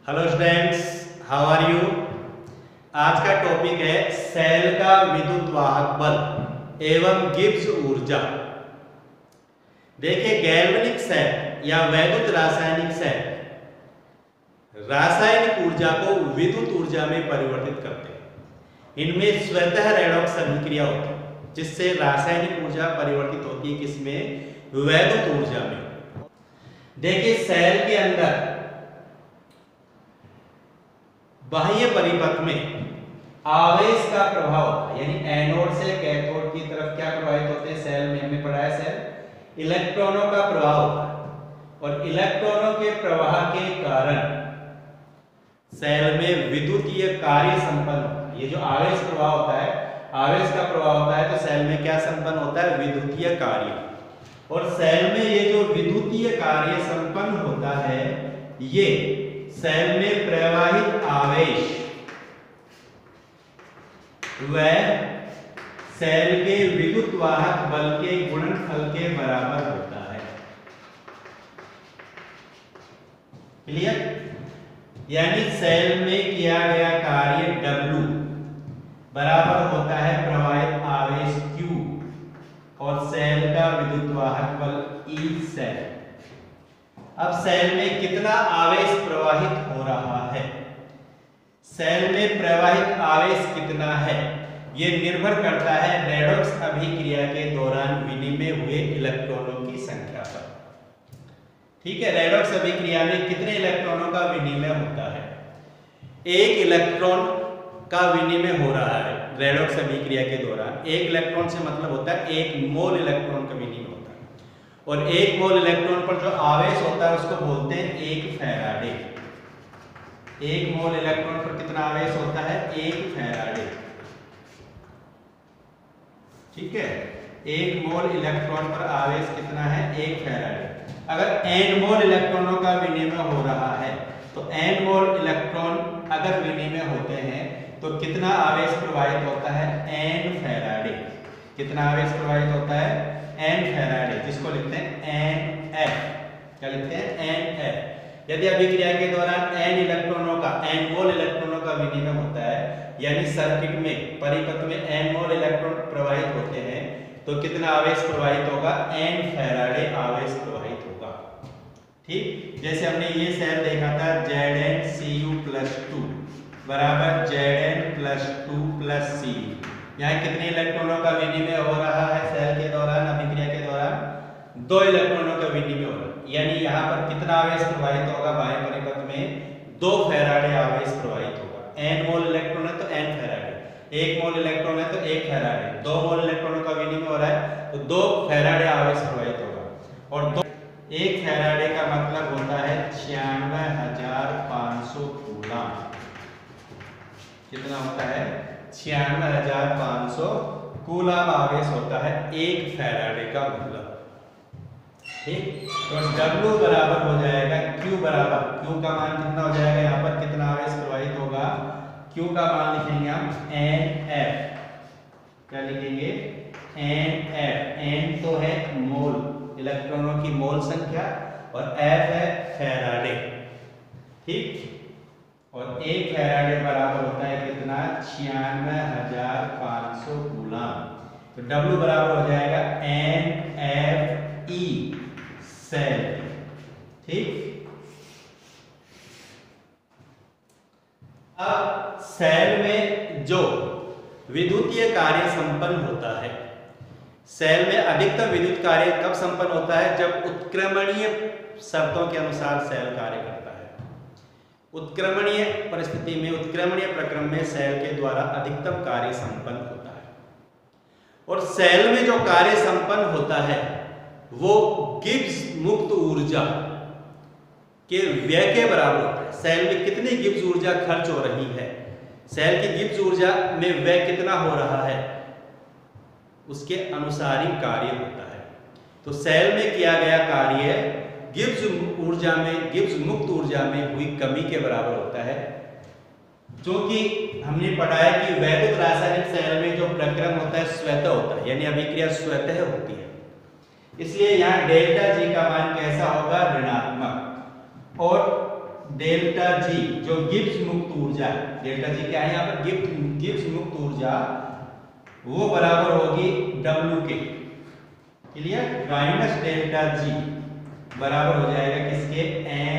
Hello students, how are you. आज का topic है सेल का विद्युत वाहक बल एवं गिब्स ऊर्जा। देखिए, गैल्वेनिक सेल या वैद्युत रासायनिक सेल रासायनिक ऊर्जा को विद्युत ऊर्जा में परिवर्तित करते हैं। इनमें स्वतः रेडॉक्स अभिक्रिया होती है जिससे रासायनिक ऊर्जा परिवर्तित होती है किसमें? वैद्युत ऊर्जा में। देखिए, सेल के अंदर बाह्य परिपथ में आवेश का प्रभाव होता है, यानी एनोड से कैथोड की तरफ क्या प्रवाहित होते हैं? सेल में हमने पढ़ा है सेल इलेक्ट्रॉनों का प्रवाह होता है और इलेक्ट्रॉनों के प्रवाह के कारण सेल में विद्युतीय कार्य संपन्न होता है। ये जो आवेश प्रवाह होता है, आवेश का प्रवाह होता है तो सेल में क्या संपन्न होता है? विद्युतीय कार्य। और सेल में ये जो विद्युतीय कार्य संपन्न होता है, ये सेल में प्रवाहित आवेश व सेल के विद्युत वाहक बल के गुणनफल के बराबर होता है। क्लियर? यानी सेल में किया गया कार्य W बराबर होता है प्रवाहित आवेश Q और सेल का विद्युत वाहक बल E सेल। अब सेल में कितना आवेश प्रवाहित हो रहा है? सेल में प्रवाहित आवेश कितना है, यह निर्भर करता है रेडॉक्स अभिक्रिया के दौरान विनिमय हुए इलेक्ट्रॉनों की संख्या पर। ठीक है, रेडॉक्स अभिक्रिया में कितने इलेक्ट्रॉनों का विनिमय होता है? एक इलेक्ट्रॉन का विनिमय हो रहा है रेडॉक्स अभिक्रिया के दौरान। एक इलेक्ट्रॉन से मतलब होता है एक मोल इलेक्ट्रॉन का विनिमय होता है और एक मोल इलेक्ट्रॉन पर जो आवेश होता है उसको बोलते हैं एक फैराडे। एक मोल इलेक्ट्रॉन पर कितना आवेश होता है? एक फैराडे। ठीक है, एक मोल इलेक्ट्रॉन पर आवेश कितना है? एक फैराडे। अगर n मोल इलेक्ट्रॉनों का विनिमय हो रहा है तो n मोल इलेक्ट्रॉन अगर विनिमय होते हैं तो कितना आवेश प्रवाहित होता है? n Faraday. कितना आवेश प्रवाहित होता है? n फैराडे, जिसको लिखते हैं nf। क्या लिखते हैं? nf। यदि अभिक्रिया के दौरान n इलेक्ट्रॉनों का, n मोल इलेक्ट्रॉनों का विनिमय होता है, यानी सर्किट में परिपथ में n मोल इलेक्ट्रॉन प्रवाहित होते हैं, तो कितना आवेश प्रवाहित होगा? n फैराडे आवेश प्रवाहित होगा। ठीक, जैसे हमने ये सेल देखा था Zn(Cu+2) बराबर Zn+2+Cu। यहाँ कितने इलेक्ट्रॉनों का विनिमय हो रहा है सेल के दौरान, अभिक्रिया के दौरान? 2 इलेक्ट्रॉनों का विनिमय हो रहा है। यानी यहाँ पर कितना आवेश प्रवाहित होगा बाह्य परिपथ में? 2 फैराडे आवेश प्रवाहित होगा। n मोल इलेक्ट्रॉन है तो n फैराडे, 1 मोल इलेक्ट्रॉन है तो 1 फैराडे, 2 मोल इलेक्ट्रॉनों का विनिमय हो रहा है तो 2 फैराडे आवेश प्रवाहित होगा। और 1 फैराडे का मतलब होता है 96,500 कूलम। कितना होता है? 96,500 कूलम आवेश होता है 1 फैराडे का मतलब। ठीक, तो W बराबर हो जाएगा Q बराबर, Q का मान कितना हो जाएगा? यहाँ पर कितना आवेश प्रवाहित होगा? Q का मान लिखेंगे हम NF। क्या लिखेंगे? NF। N तो है मोल, इलेक्ट्रॉनों की मोल संख्या, और F है फैराडे। ठीक, और 1 फैराडे बराबर होता है कितना? 96,500 कूलम। तो W बराबर हो जाएगा NFE सेल। ठीक, अब सेल में जो विद्युतीय कार्य संपन्न होता है, सेल में अधिकतम विद्युत कार्य कब संपन्न होता है? जब उत्क्रमणीय शर्तों के अनुसार सेल कार्य करता है। उत्क्रमणीय परिस्थिति में, उत्क्रमणीय प्रक्रम में सेल के द्वारा अधिकतम कार्य संपन्न होता है। और सेल में जो कार्य संपन्न होता है वो गिब्स मुक्त ऊर्जा के व्यय के बराबर होता है। सेल में कितनी गिब्स ऊर्जा खर्च हो रही है, सेल की गिब्स ऊर्जा में व्यय कितना हो रहा है, उसके अनुसार ही कार्य होता है। तो सेल में किया गया कार्य गिब्स ऊर्जा में, गिब्स मुक्त ऊर्जा में हुई कमी के बराबर होता है। क्योंकि हमने पढ़ा है कि वैद्युत रासायनिक सेल में जो प्रक्रम होता है स्वतः होता है, यानी अभिक्रिया स्वतः होती है, इसलिए यहाँ डेल्टा G का मान कैसा होगा? ऋणात्मक। और डेल्टा जी जो गिब्स मुक्त ऊर्जा है, डेल्टा जी क्या है यहाँ पर, गिब्स मुक्त ऊर्जा, वो बराबर होगी W के। क्लियर? माइनस डेल्टा जी बराबर हो जाएगा किसके,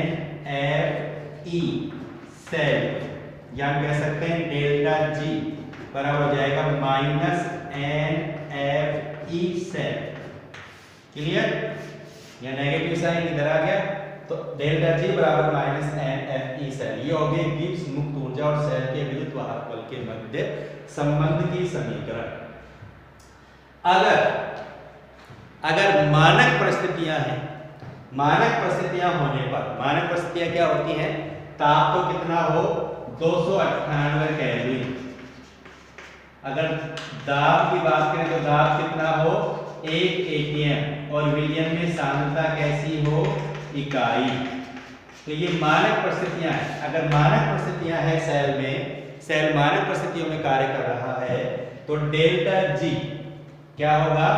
NFE सेल, या हम कह सकते हैं डेल्टा जी बराबर हो जाएगा माइनस NFE सेल। क्लियर? या नेगेटिव साइन इधर आ गया, तो डेल्टा जी बराबर माइनस NFE सेल। ये हो गई गिब्स मुक्त ऊर्जा और सेल के विद्युत वाहक बल के मध्य संबंध की समीकरण। अगर मानक परिस्थितियां हैं, मानक परिस्थितियां होने पर, मानक परिस्थितियां क्या होती हैं, ताप तो कितना हो 298 केल्विन। अगर दाब की बात करें तो दाब कितना हो 1 atm, और विलियम में सांद्रता कैसी हो, इकाई। तो ये मानक परिस्थितियां हैं। अगर मानक परिस्थितियां हैं सेल में, सेल मानक परिस्थितियों में कार्य कर रहा है, तो डेल्टा जी क्या होगा,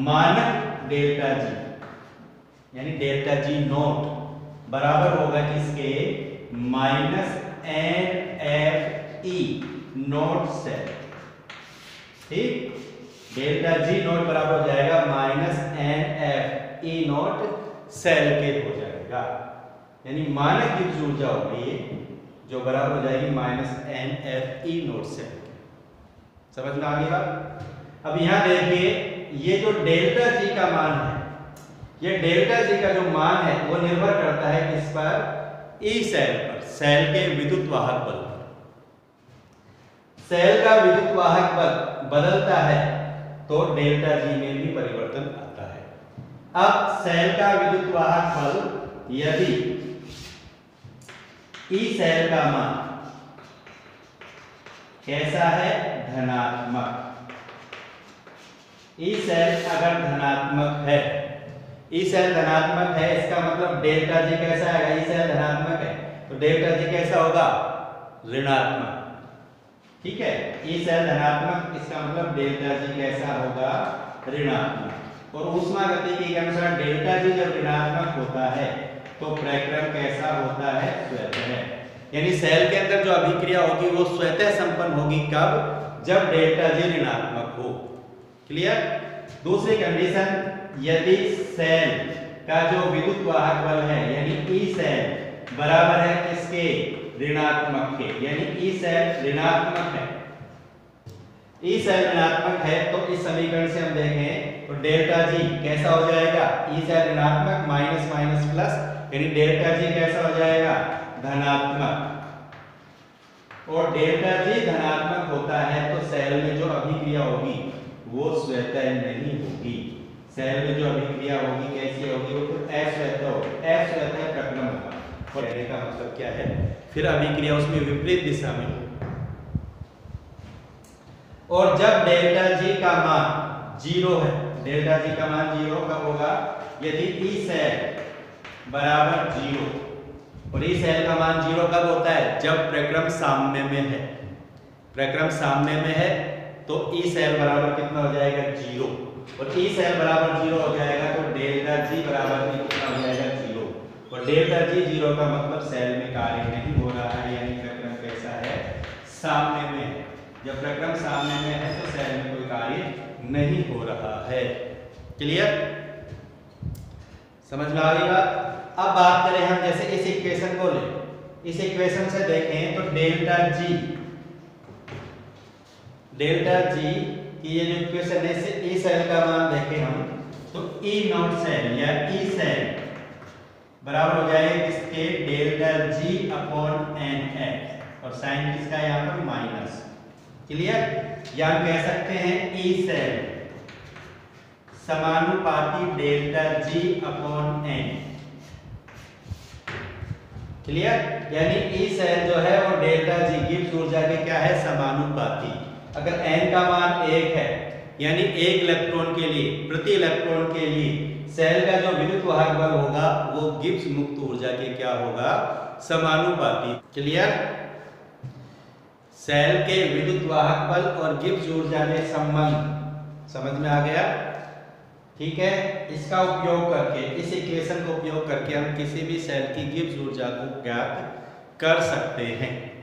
मानक डेल्टा जी, यानी डेल्टा जी नोट बराबर होगा किसके, माइनस NFE नोट सेल। ठीक, डेल्टा जी नोट बराबर हो जाएगा माइनस NFE नोट सेल के हो जाएगा, यानी मानक गिब्स ऊर्जा होगी जो बराबर हो जाएगी माइनस NFE नोट सेल। समझ में आ गई बात? अब यहां देखिए, ये जो डेल्टा जी का मान है, ये डेल्टा जी का जो मान है वो निर्भर करता है किस पर, ई सेल पर, सेल के विद्युत वाहक बल पर। सेल का विद्युत वाहक बल बदलता है तो डेल्टा जी में भी परिवर्तन आता है। अब सेल का विद्युत वाहक बल यदि ई सेल का मान कैसा है, धनात्मक, ई सेल अगर धनात्मक है, ई सेल धनात्मक है, इसका मतलब डेल्टा जी कैसा आएगा, ई सेल धनात्मक है तो डेल्टा जी कैसा होगा, ऋणात्मक। ठीक है, ई सेल धनात्मक, इसका मतलब डेल्टा जी कैसा होगा, ऋणात्मक। और ऊष्मागतिकी के अनुसार डेल्टा जी जब ऋणात्मक होता है तो प्रक्रम कैसा होता है, स्वतः। यानी सेल के अंदर जो अभिक्रिया होगी वो स्वतः संपन्न होगी, कब, जब डेल्टा जी ऋणात्मक हो। क्लियर? दूसरी कंडीशन, यदि सेल का जो विद्युत वाहक बल है, यानी ई सेल बराबर है किसके, ऋणात्मक के, यानी ई सेल ऋणात्मक है, ई सेल ऋणात्मक है, तो इस समीकरण से हम देखें तो डेल्टा जी कैसा हो जाएगा, ई सेल ऋणात्मक माइनस माइनस प्लस, यानी डेल्टा जी कैसा हो जाएगा, धनात्मक। और डेल्टा जी धनात्मक होता है तो सेल में जो अभिक्रिया होगी वो स्वतः नहीं होगी। सेल में जो अभिक्रिया होगी कैसी होगी, वो तो अस्वतः होगी, अस्वतः प्रक्रम होगा। और कहने का मतलब क्या है, फिर अभिक्रिया उसमें विपरीत दिशा में होगी। और जब डेल्टा जी का मान 0 है, डेल्टा जी का मान 0 कब होगा, यदि ई सेल बराबर 0, और ई सेल का मान 0 कब होता है, जब प्रक्रम साम्य में है। प्रक्रम साम्य में है तो ई सेल बराबर कितना हो जाएगा, 0, और ई सेल बराबर 0 हो जाएगा तो डेल्टा जी बराबर भी कितना हो जाएगा, 0। और डेल्टा जी 0 का मतलब सेल में कार्य नहीं हो रहा है, यानी प्रक्रम कैसा है, साम्य में है। जब प्रक्रम साम्य में है तो सेल में कोई कार्य नहीं हो रहा है। क्लियर? समझ में आ गई बात? अब बात करें हम, जैसे इस इक्वेशन को लें, इस इक्वेशन से देखें तो डेल्टा जी की ये जो इक्वेशन है, इससे ई सेल का मान देखें हम तो ई नॉट सेल या ई सेल बराबर हो जाएगा किसके, delta G upon n x, और साइन किसका यहाँ पर माइनस। क्लियर? या हम कह सकते हैं ई सेल समानुपाती delta G upon n. Clear? यानी ई सेल जो है वो डेल्टा जी गिब्स ऊर्जा के क्या है, समानुपाती। अगर n का मान 1 है, यानी 1 इलेक्ट्रॉन के लिए, प्रति इलेक्ट्रॉन के लिए सेल का जो विद्युत वाहक बल होगा वो गिब्स मुक्त ऊर्जा के क्या होगा, समानुपाती। क्लियर? सेल के विद्युत वाहक बल और गिब्स ऊर्जा में संबंध समझ में आ गया? ठीक है, इसका उपयोग करके, इस इक्वेशन का उपयोग करके हम किसी भी सेल की गिब्स ऊर्जा को ज्ञात कर सकते हैं।